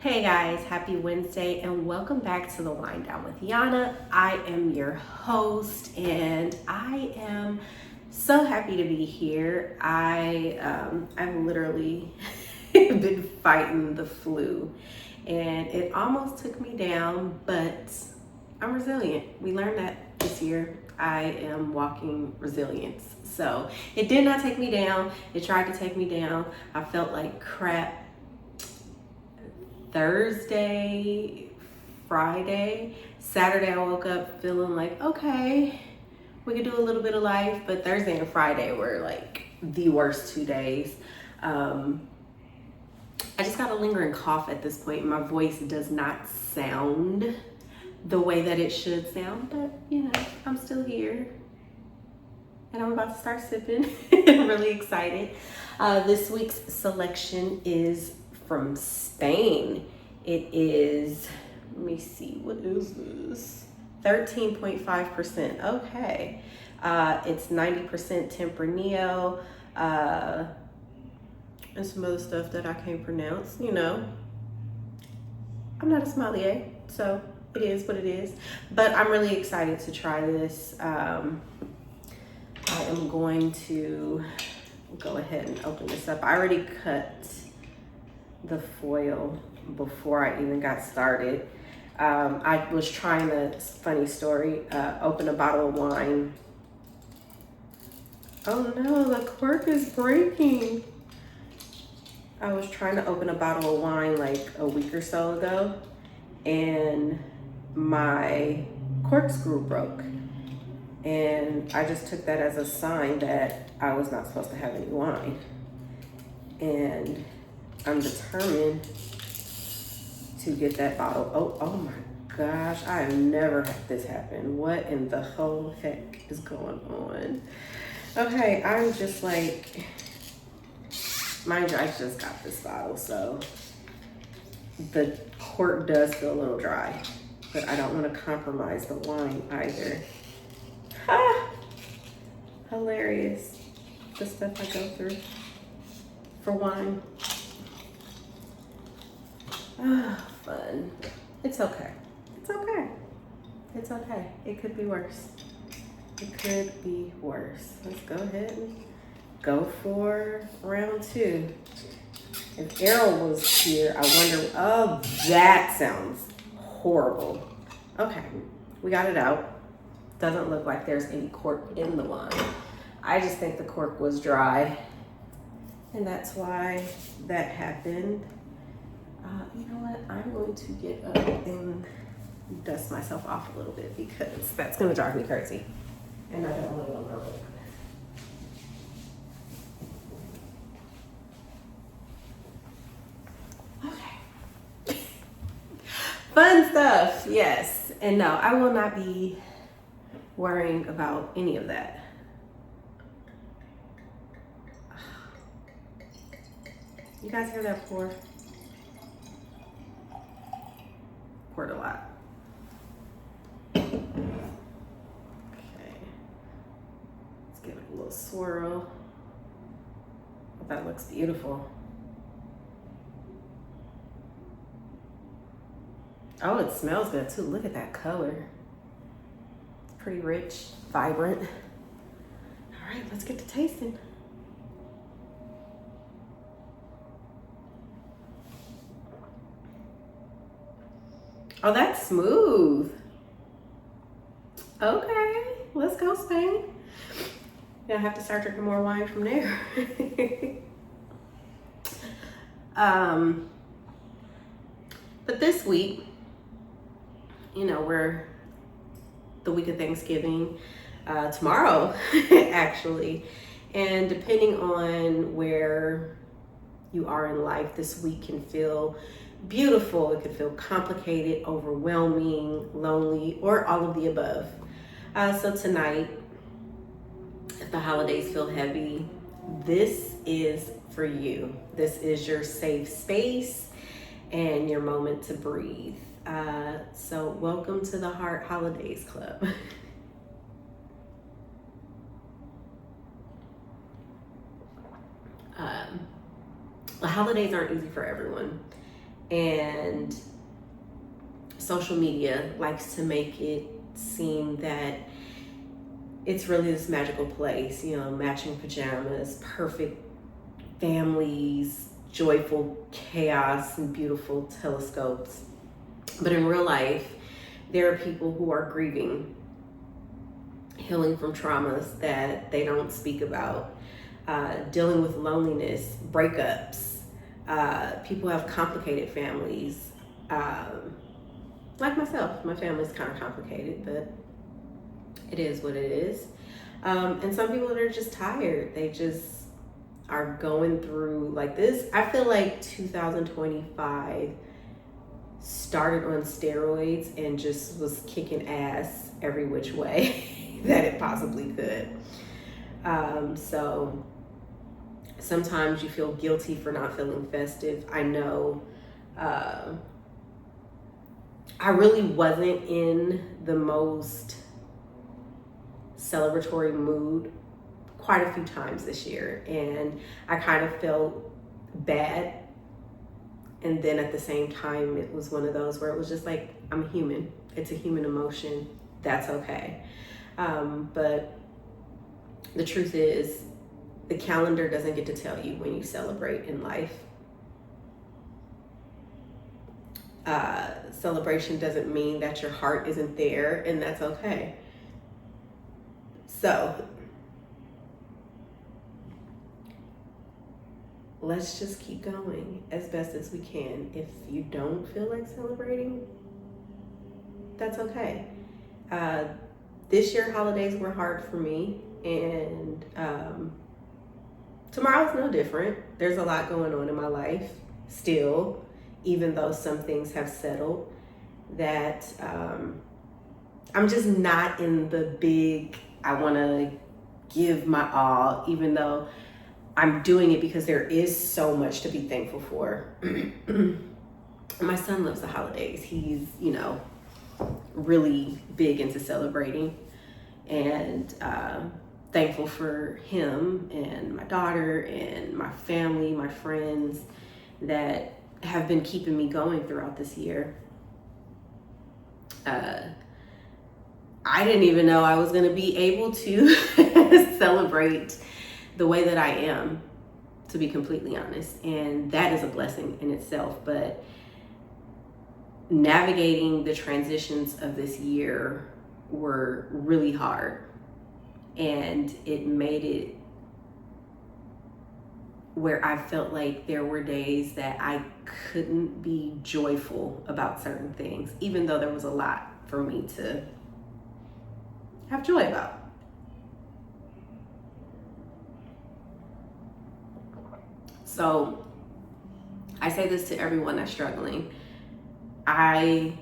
Hey guys, happy Wednesday and welcome back to the Wind Down with Yana. I am your host and I am so happy to be here. I've literally been fighting the flu and it almost took me down, but I'm resilient. We learned that this year. I am walking resilience. So it did not take me down. It tried to take me down. I felt like crap Thursday, Friday. Saturday, I woke up feeling like, okay, we could do a little bit of life. But Thursday and Friday were like the worst 2 days. I just got a lingering cough at this point. My voice does not sound the way that it should sound, but I'm still here. And I'm about to start sipping. I'm really excited. This week's selection is from Spain. It is, let me see, what is this? 13.5%. Okay. It's 90% Tempranillo, and some other stuff that I can't pronounce. I'm not a sommelier, so it is what it is. But I'm really excited to try this. I am going to go ahead and open this up. I already cut the foil before I even got started. I was trying to, funny story, open a bottle of wine. Oh no, the cork is breaking. I was trying to open a bottle of wine like a week or so ago and my corkscrew broke. And I just took that as a sign that I was not supposed to have any wine. And I'm determined to get that bottle. Oh my gosh, I have never had this happen. What in the whole heck is going on? Okay, I'm just like, mind you, I just got this bottle, so the cork does feel a little dry, but I don't want to compromise the wine either. Ah, hilarious, the stuff I go through for wine. Ah, fun. It's okay. It's okay. It's okay. It could be worse. It could be worse. Let's go ahead and go for round two. If Errol was here, I wonder, oh, that sounds horrible. Okay, we got it out. Doesn't look like there's any cork in the wine. I just think the cork was dry, and that's why that happened. You know what? I'm going to get up and dust myself off a little bit because that's going to drive me crazy, and I don't want to go nowhere. Okay. Fun stuff, yes. And no, I will not be worrying about any of that. You guys hear that pour? Poured a lot. Okay. Let's give it a little swirl. That looks beautiful. Oh, it smells good too. Look at that color. Pretty rich, vibrant. All right, let's get to tasting. Oh, that's smooth. Okay, let's go, Spain. Gonna have to start drinking more wine from there. But this week, we're the week of Thanksgiving, tomorrow, actually. And depending on where you are in life, this week can feel beautiful. It could feel complicated, overwhelming, lonely, or all of the above. So tonight, if the holidays feel heavy, this is for you. This is your safe space and your moment to breathe. So welcome to the Heart Holidays Club. The holidays aren't easy for everyone. And social media likes to make it seem that it's really this magical place, you know, matching pajamas, perfect families, joyful chaos, and beautiful telescopes. But in real life, there are people who are grieving, healing from traumas that they don't speak about, dealing with loneliness, breakups. People have complicated families. Like myself, my family's kind of complicated, but it is what it is. And some people that are just tired, they just are going through like this. I feel like 2025 started on steroids and just was kicking ass every which way that it possibly could. So sometimes you feel guilty for not feeling festive. I know I really wasn't in the most celebratory mood quite a few times this year, and I kind of felt bad. And then at the same time, it was one of those where it was just like, I'm human. It's a human emotion. That's okay. But the truth is, the calendar doesn't get to tell you when you celebrate in life. Celebration doesn't mean that your heart isn't there, and that's okay. So let's just keep going as best as we can. If you don't feel like celebrating, that's okay. This year, holidays were hard for me, and tomorrow's no different. There's a lot going on in my life still, even though some things have settled, that I'm just not in the big, I want to give my all, even though I'm doing it because there is so much to be thankful for. My son loves the holidays. He's, you know, really big into celebrating, and thankful for him and my daughter and my family, my friends that have been keeping me going throughout this year. I didn't even know I was going to be able to celebrate the way that I am, to be completely honest. And that is a blessing in itself. But navigating the transitions of this year were really hard. And it made it where I felt like there were days that I couldn't be joyful about certain things, even though there was a lot for me to have joy about. So I say this to everyone that's struggling. I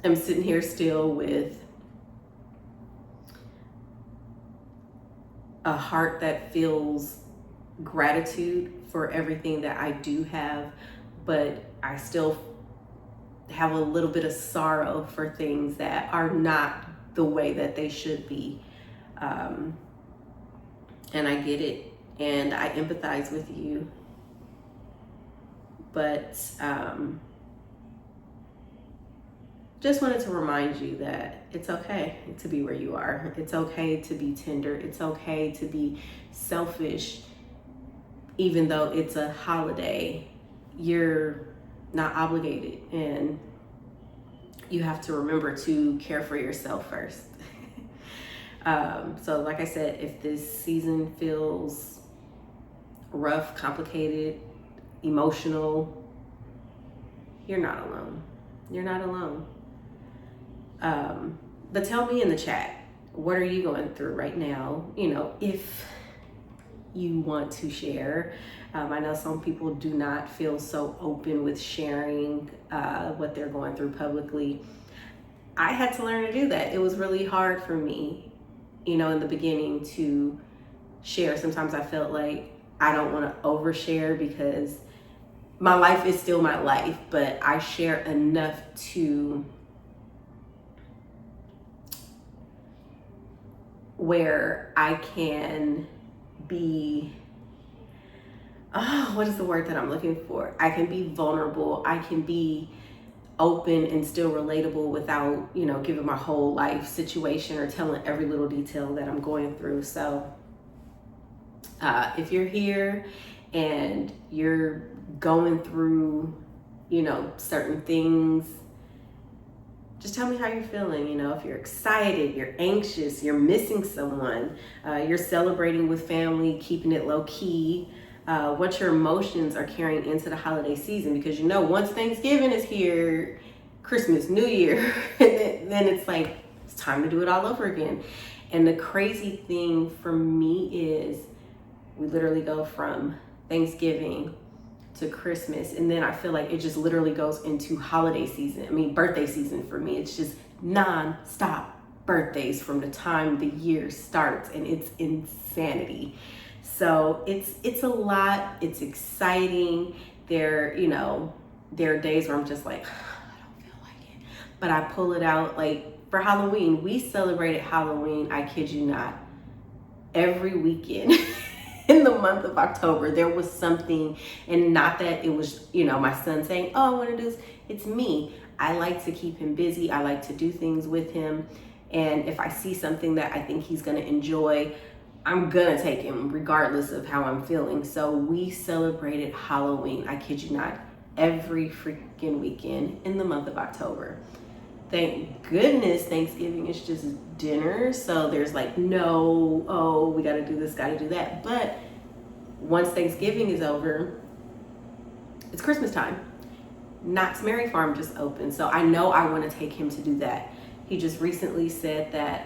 am sitting here still with a heart that feels gratitude for everything that I do have, but I still have a little bit of sorrow for things that are not the way that they should be. And I get it, and I empathize with you, but just wanted to remind you that it's okay to be where you are. It's okay to be tender. It's okay to be selfish. Even though it's a holiday, you're not obligated, and you have to remember to care for yourself first. So like I said, if this season feels rough, complicated, emotional, you're not alone. You're not alone. But tell me in the chat, what are you going through right now? You know, if you want to share. I know some people do not feel so open with sharing what they're going through publicly. I had to learn to do that. It was really hard for me, you know, in the beginning to share. Sometimes I felt like I don't want to overshare because my life is still my life, but I share enough to where I can be what is the word that I'm looking for? I can be vulnerable. I can be open and still relatable without, giving my whole life situation or telling every little detail that I'm going through. So if you're here and you're going through, certain things, just tell me how you're feeling. If you're excited, you're anxious, you're missing someone, you're celebrating with family, keeping it low key, what your emotions are carrying into the holiday season. Because once Thanksgiving is here, Christmas, New Year, then it's like, it's time to do it all over again. And the crazy thing for me is we literally go from Thanksgiving to Christmas, and then I feel like it just literally goes into holiday season. Birthday season for me. It's just non-stop birthdays from the time the year starts, and it's insanity. So it's a lot. It's exciting. There are days where I'm just like, I don't feel like it, but I pull it out. Like for Halloween, we celebrated Halloween, I kid you not, every weekend. In the month of October, there was something, and not that it was, my son saying, oh, I want to do this. It's me. I like to keep him busy. I like to do things with him. And if I see something that I think he's going to enjoy, I'm going to take him regardless of how I'm feeling. So we celebrated Halloween, I kid you not, every freaking weekend in the month of October. Thank goodness Thanksgiving is just dinner. So there's like, no, oh, we got to do this, got to do that. But once Thanksgiving is over, it's Christmas time. Knott's Merry Farm just opened. So I know I want to take him to do that. He just recently said that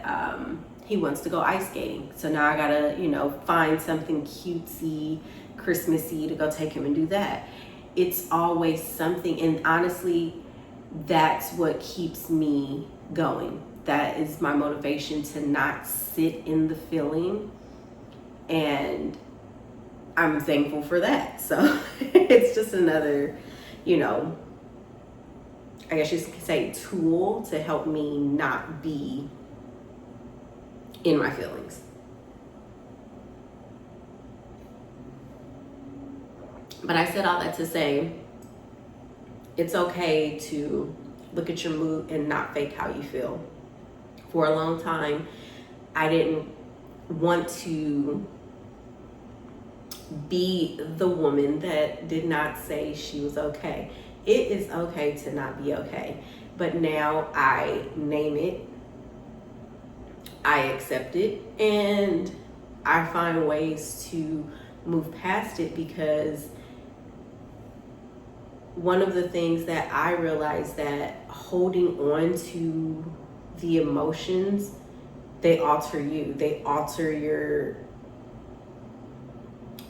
he wants to go ice skating. So now I got to, find something cutesy, Christmassy to go take him and do that. It's always something. And honestly, that's what keeps me going. That is my motivation, to not sit in the feeling. And I'm thankful for that. So it's just another, I guess you could say, tool to help me not be in my feelings. But I said all that to say, it's okay to look at your mood and not fake how you feel. For a long time, I didn't want to be the woman that did not say she was okay. It is okay to not be okay. But now I name it, I accept it, and I find ways to move past it, because one of the things that I realized, that holding on to the emotions, they alter you. They alter your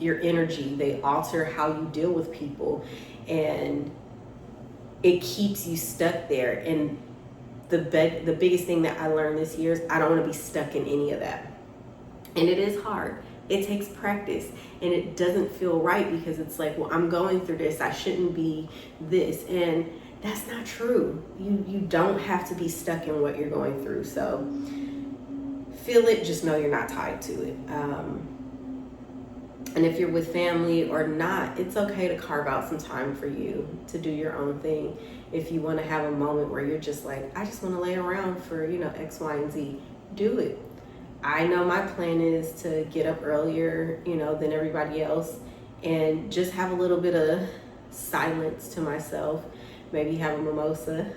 energy. They alter how you deal with people. And it keeps you stuck there. And the biggest thing that I learned this year is I don't want to be stuck in any of that. And it is hard. It takes practice, and it doesn't feel right, because it's like, well, I'm going through this, I shouldn't be this. And that's not true. You don't have to be stuck in what you're going through. So feel it, just know you're not tied to it. And if you're with family or not, it's okay to carve out some time for you to do your own thing. If you want to have a moment where you're just like, I just want to lay around for, X, Y, and Z, do it. I know my plan is to get up earlier, than everybody else, and just have a little bit of silence to myself, maybe have a mimosa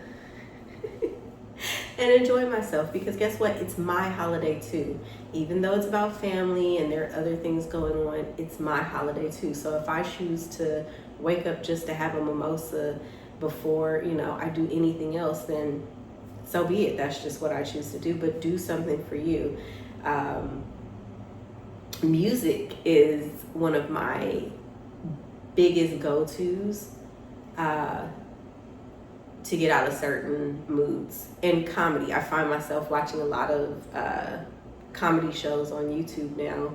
and enjoy myself, because guess what? It's my holiday too. Even though it's about family and there are other things going on, it's my holiday too. So if I choose to wake up just to have a mimosa before, I do anything else, then so be it. That's just what I choose to do. But do something for you. Music is one of my biggest go-tos to get out of certain moods. And comedy, I find myself watching a lot of comedy shows on YouTube now,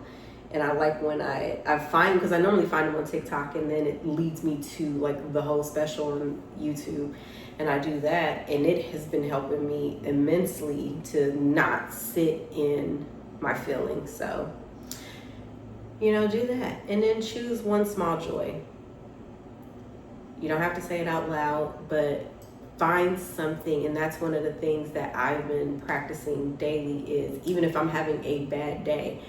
and I like when I find, because I normally find them on TikTok, and then it leads me to like the whole special on YouTube, and I do that, and it has been helping me immensely to not sit in my feelings. So Do that. And then choose one small joy. You don't have to say it out loud, but find something. And that's one of the things that I've been practicing daily is even if I'm having a bad day,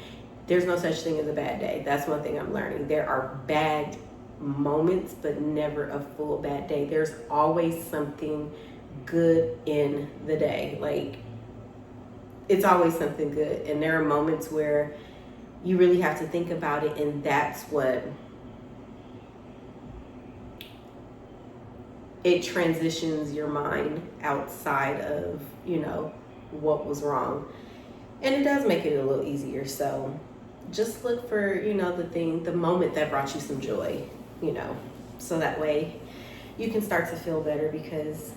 there's no such thing as a bad day. That's one thing I'm learning. There are bad moments, but never a full bad day. There's always something good in the day. Like, it's always something good. And there are moments where you really have to think about it, and that's what it transitions your mind outside of, what was wrong. And it does make it a little easier. So just look for, the moment that brought you some joy, so that way you can start to feel better, because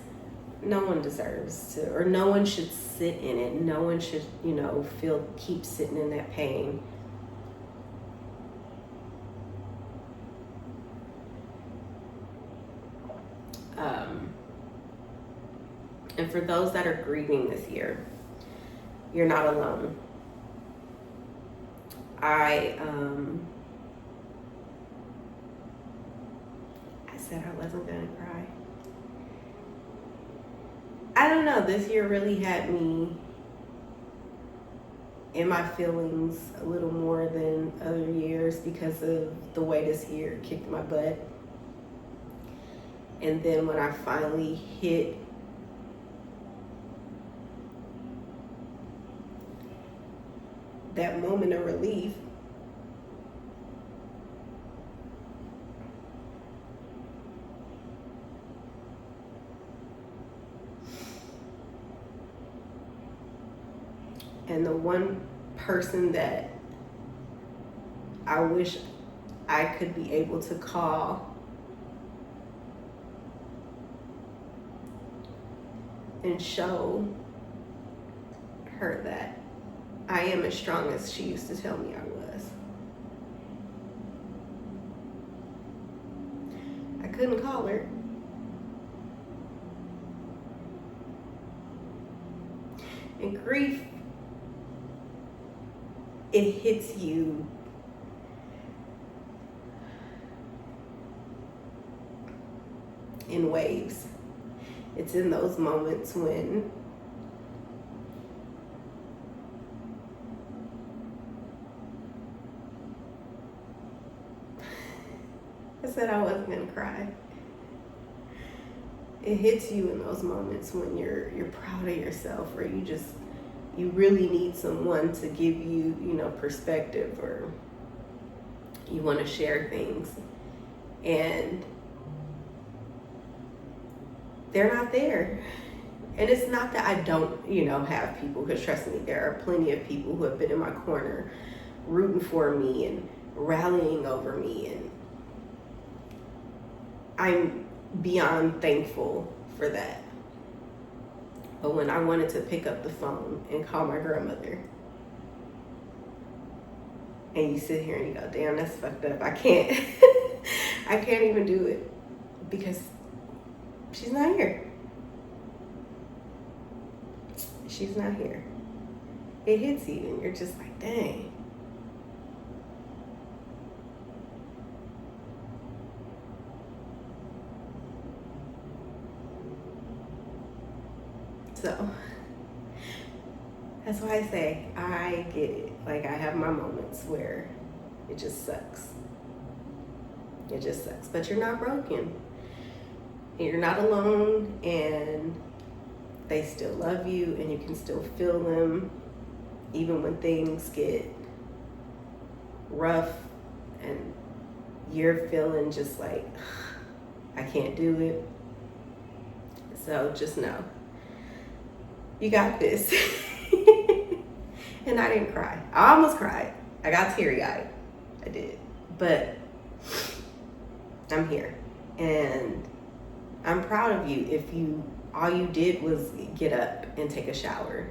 no one deserves to, or no one should sit in it. No one should, keep sitting in that pain. And for those that are grieving this year, you're not alone. I said I wasn't gonna cry. I don't know, this year really had me in my feelings a little more than other years because of the way this year kicked my butt. And then when I finally hit that moment of relief, and the one person that I wish I could be able to call and show her that I am as strong as she used to tell me I was. I couldn't call her. And grief, it hits you in waves. It's in those moments when I said I wasn't gonna cry. It hits you in those moments when you're proud of yourself, or you really need someone to give you, perspective, or you want to share things, and they're not there. And it's not that I don't, have people, because trust me, there are plenty of people who have been in my corner rooting for me and rallying over me, and I'm beyond thankful for that. But when I wanted to pick up the phone and call my grandmother, and you sit here and you go, damn, that's fucked up. I can't, I can't even do it because she's not here. She's not here. It hits you and you're just like, dang. So that's why I say I get it. Like, I have my moments where it just sucks. It just sucks. But you're not broken. You're not alone, and they still love you, and you can still feel them even when things get rough and you're feeling just like, I can't do it. So just know, you got this. And I didn't cry. I almost cried. I got teary-eyed. I did. But I'm here. And I'm proud of you if all you did was get up and take a shower.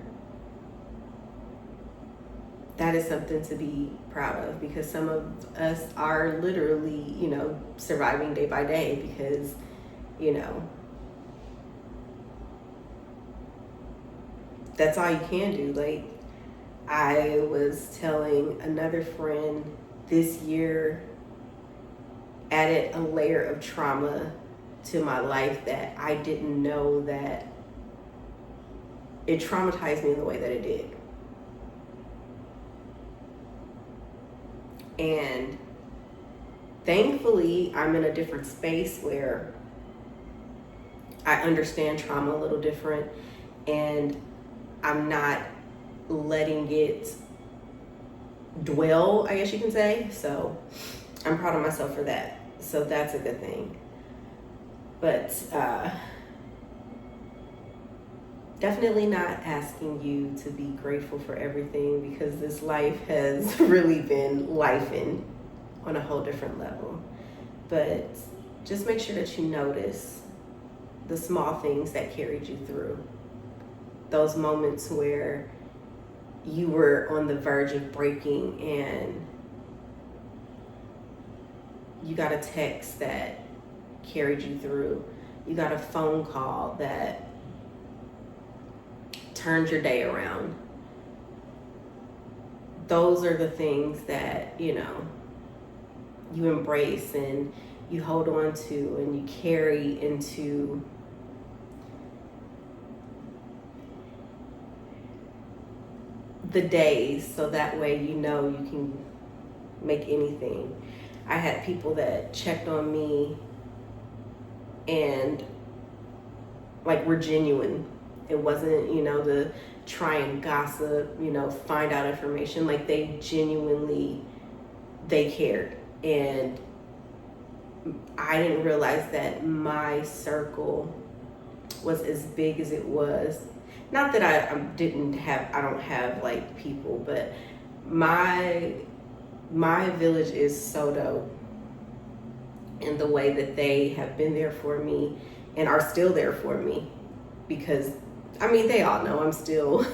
That is something to be proud of, because some of us are literally, surviving day by day because, that's all you can do. Like, I was telling another friend this year added a layer of trauma to my life that I didn't know that it traumatized me in the way that it did. And thankfully, I'm in a different space where I understand trauma a little different, and I'm not letting it dwell, I guess you can say. So I'm proud of myself for that. So that's a good thing. But definitely not asking you to be grateful for everything, because this life has really been lifing on a whole different level. But just make sure that you notice the small things that carried you through. Those moments where you were on the verge of breaking and you got a text that carried you through. You got a phone call that turned your day around. Those are the things that, you embrace and you hold on to and you carry into the days, so that way you can make anything. I had people that checked on me and were genuine. It wasn't, to try and gossip, find out information. They genuinely, they cared. And I didn't realize that my circle was as big as it was. Not that I don't have people, but my village is so dope in the way that they have been there for me and are still there for me, because they all know I'm still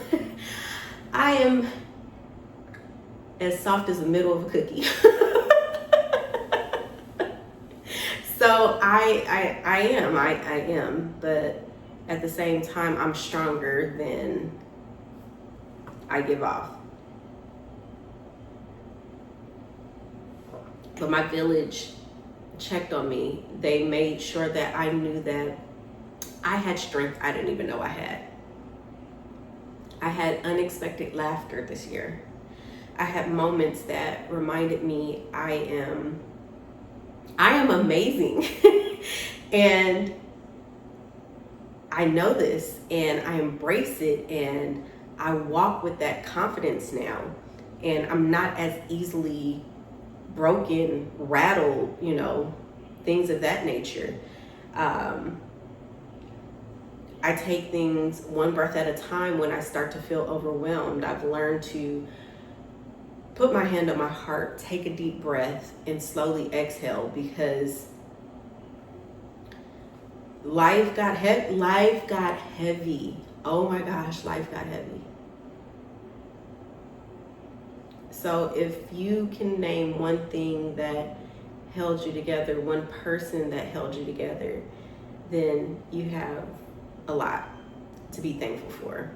I am as soft as the middle of a cookie. So I am, but at the same time, I'm stronger than I give off. But my village checked on me. They made sure that I knew that I had strength I didn't even know I had. I had unexpected laughter this year. I had moments that reminded me I am amazing. And I know this and I embrace it, and I walk with that confidence now, and I'm not as easily broken, rattled, things of that nature. I take things one breath at a time when I start to feel overwhelmed. I've learned to put my hand on my heart, take a deep breath, and slowly exhale, because life got heavy. Oh my gosh, life got heavy. So if you can name one thing that held you together, one person that held you together, then you have a lot to be thankful for.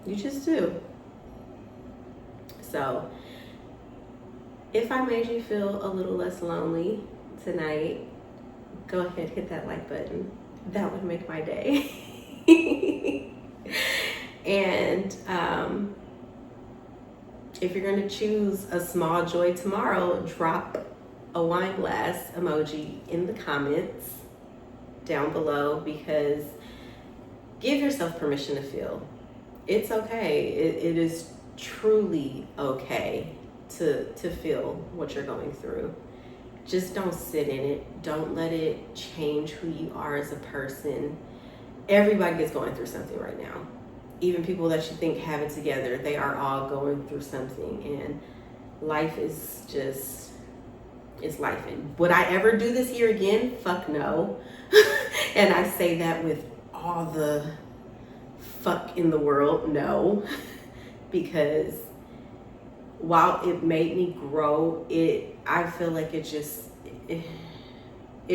You just do. So if I made you feel a little less lonely tonight, go ahead, hit that like button. That would make my day. And if you're going to choose a small joy tomorrow, drop a wine glass emoji in the comments down below, because give yourself permission to feel. It's okay. It is truly okay to feel what you're going through. Just don't sit in it. Don't let it change who you are as a person. Everybody is going through something right now. Even people that you think have it together, they are all going through something. And life is just, it's life. And would I ever do this year again? Fuck no. And I say that with all the fuck in the world, no. Because while it made me grow, I feel like it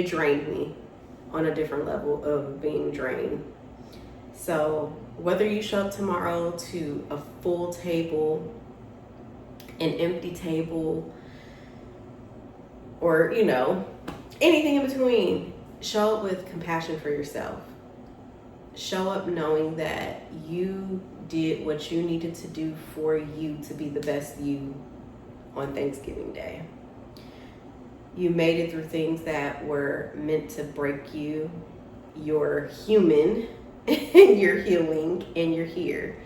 drained me on a different level of being drained. So whether you show up tomorrow to a full table an empty table, or, you know, anything in between. Show up with compassion for yourself. Show up knowing that you did what you needed to do for you to be the best you on Thanksgiving Day. You made it through things that were meant to break you. You're human, and you're healing, and you're here.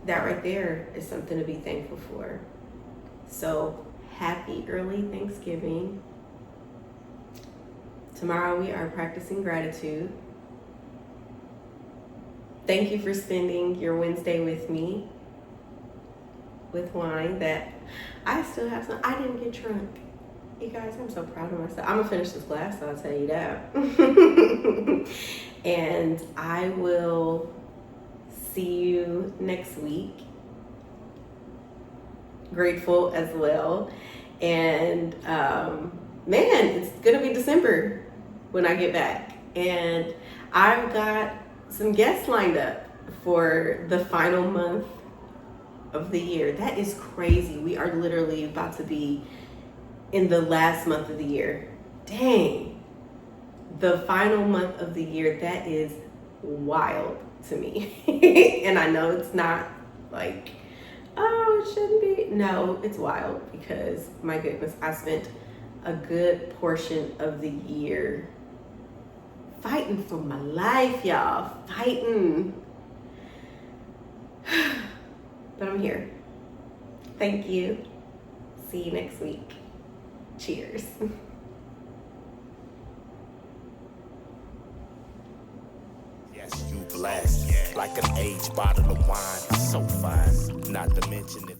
That right there is something to be thankful for. So happy early Thanksgiving. Tomorrow we are practicing gratitude. Thank you for spending your Wednesday with me, with wine that I still have some. I didn't get drunk. You guys, I'm so proud of myself. I'm gonna finish this glass, so I'll tell you that. And I will see you next week. Grateful as well. And man, it's gonna be December when I get back. And I've got some guests lined up for the final month of the year. That is crazy. We are literally about to be in the last month of the year. Dang. The final month of the year, that is wild to me. And I know it's not like, oh, it shouldn't be. No, it's wild because, my goodness, I spent a good portion of the year fighting for my life, y'all. Fighting. But I'm here. Thank you. See you next week. Cheers. Yes, you blessed like an aged bottle of wine, so fine. Not to mention if